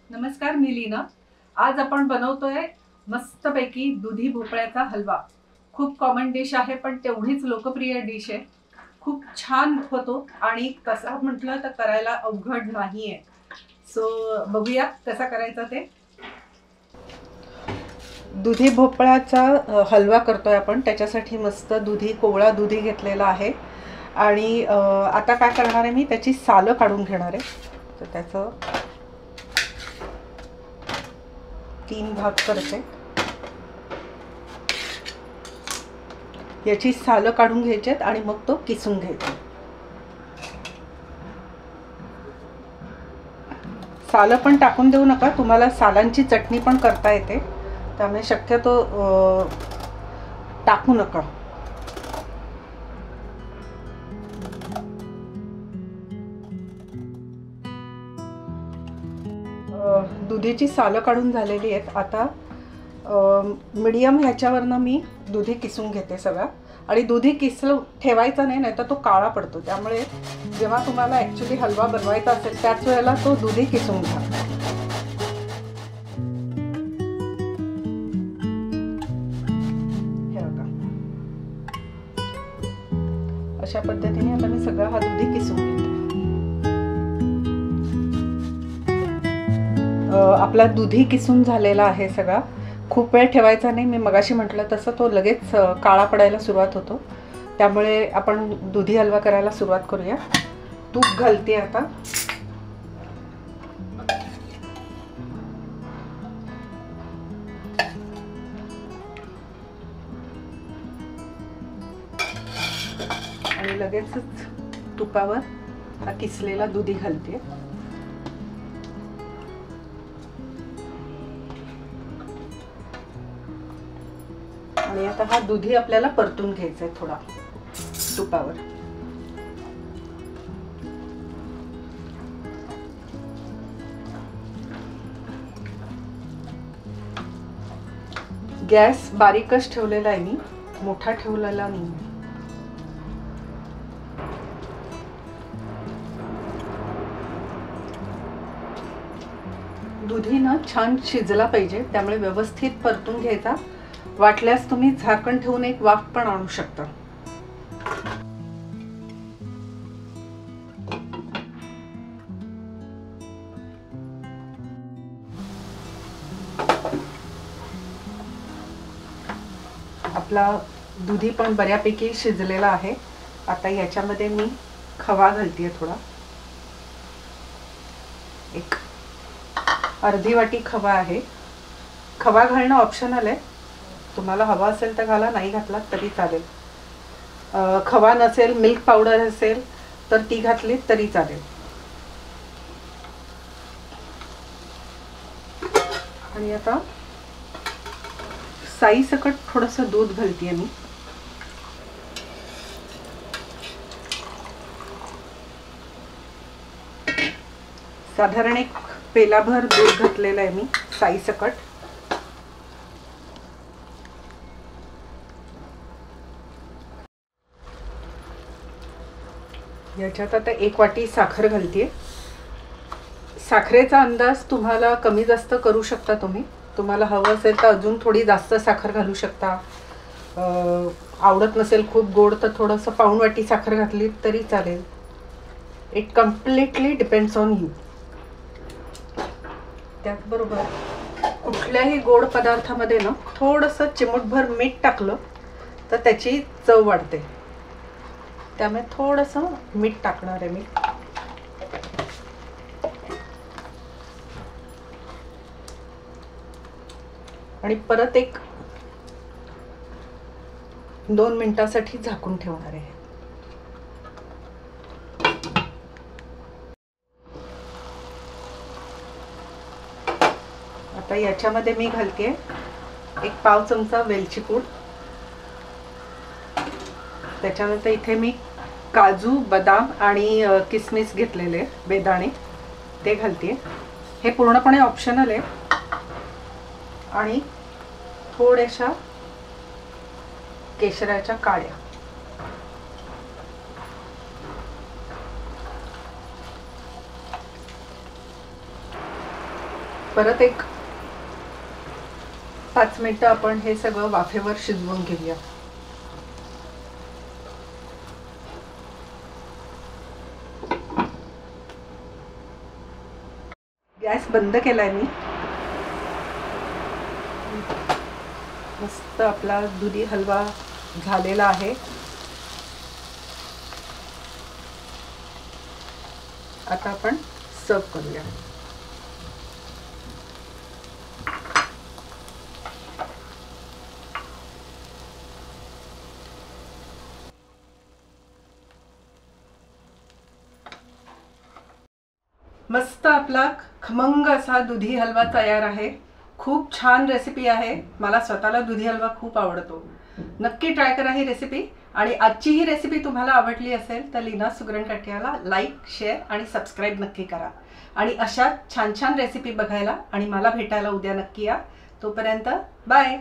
नमस्कार, मी लीना. आज आपण बनवतोय मस्तपैकी दुधी भोपळ्याचा हलवा. खूप कॉमन डिश आहे, पण तेवढीच लोकप्रिय डिश आहे. खूप छान होतो आणि कसा म्हटलं तर करायला अवघड नाहीये. सो बघूया कसा करायचा ते. दुधी भोपळ्याचा हलवा करतोय आपण. त्याच्यासाठी मस्त कोवळा दुधी घेतलेला आहे आणि आता काय करणार आहे, मी त्याची सालं काढून घेणार आहे. तर त्याचं 3 भाग करते. याची सालं काढून घ्यायची आहेत आणि मग तो किसून घ्यायचा. सालं पण टाकून देऊ नका, तुम्हाला सालांची चटणी पण करता येते, त्यामुळे शक्यतो टाकू नका. दुधीची सालं काढून झालेली आहेत. आता मीडियम ह्याच्यावरनं मी दुधी किसून घेते सगळा. आणि दुधी ठेवायचा नाही, नाहीतर तो काळा पडतो. त्यामुळे जेव्हा तुम्हाला ॲक्च्युली हलवा बनवायचा असेल त्याच वेळेला तो दुधी किसून घ्या. हे बघा, अशा पद्धतीने आता मी सगळा हा दुधी किसून घेते. आपला दुधी किसून झालेला आहे सगळा. खूप वेळ ठेवायचा नाही, मी मगाशी म्हटलं तसं तो लगेच काळा पडायला सुरुवात होतो. त्यामुळे आपण दुधी हलवा करायला सुरुवात करूया. तूप घालते आता. आणि लगेचच तुपावर हा किसलेला दुधी घालते. आणि आता हा दुधी आपल्याला परतून घ्यायचा आहे थोडा तुपावर. गॅस बारीकच ठेवलेला आहे मी, मोठा ठेवलेला नाही. दुधी ना छान शिजला पाहिजे, त्यामुळे व्यवस्थित परतून घ्यायचा. वाटल्यास तुम्ही झाकण ठेवून एक वाफ पण आणू शकता. आपला दुधी पण बऱ्यापैकी शिजलेला आहे. आता याच्यामध्ये मी खवा घालते थोडा. एक अर्धी वाटी खवा आहे. खवा घालणं ऑप्शनल आहे, तुम्हाला हवा असेल तर घाला, नाही घातला तरी चालेल. खवा नसेल, मिल्क पावडर असेल तर ती घातली तरी चालेल. आणि आता साईसकट थोडंसं दूध घालते मी. साधारण एक पेलाभर दूध घातलेलं आहे मी साईसकट. याच्यात आता 1 वाटी साखर घालते. साखरेचा अंदाज तुम्हाला कमी जास्त करू शकता तुम्ही. तुम्हाला हवं असेल तर अजून थोडी जास्त साखर घालू शकता. आवडत नसेल खूप गोड तर थोडंसं पाऊण वाटी साखर घातली तरी चालेल. It completely depends on you. त्याचबरोबर कुठल्याही गोड पदार्थामध्ये ना थोडंसं चिमूटभर मीठ टाकलं तर त्याची चव वाढते. त्यामुळे थोडंसं मीठ टाकणार आहे मी. आणि परत एक 2 मिनिटांसाठी झाकून ठेवणार आहे. आता याच्यामध्ये मी घालते 1 पाव चमचा वेलची पूड. त्याच्यानंतर इथे मी काजू, बदाम आणि किसमिस घेतलेले बेदाणे ते घालते. हे पूर्णपणे ऑप्शनल आहे. आणि थोड्याशा केशराच्या काड्या. परत एक 5 मिनिटं आपण हे सगळं वाफेवर शिजवून घेऊया. गॅस बंद केलाय मी. मस्त आपला दुधी हलवा झालेला आहे. आता आपण सर्व करूया. मस्त आपला खमंग असा दुधी हलवा तयार आहे. खूप छान रेसिपी आहे. मला स्वतःला दुधी हलवा खूप आवडतो. नक्की ट्राय करा ही रेसिपी. आणि आजची ही रेसिपी तुम्हाला आवडली असेल तर लीना सुगरण कट्याला लाईक, शेअर आणि सबस्क्राईब नक्की करा. आणि अशा छान छान रेसिपी बघायला आणि मला भेटायला उद्या नक्की या. तोपर्यंत बाय.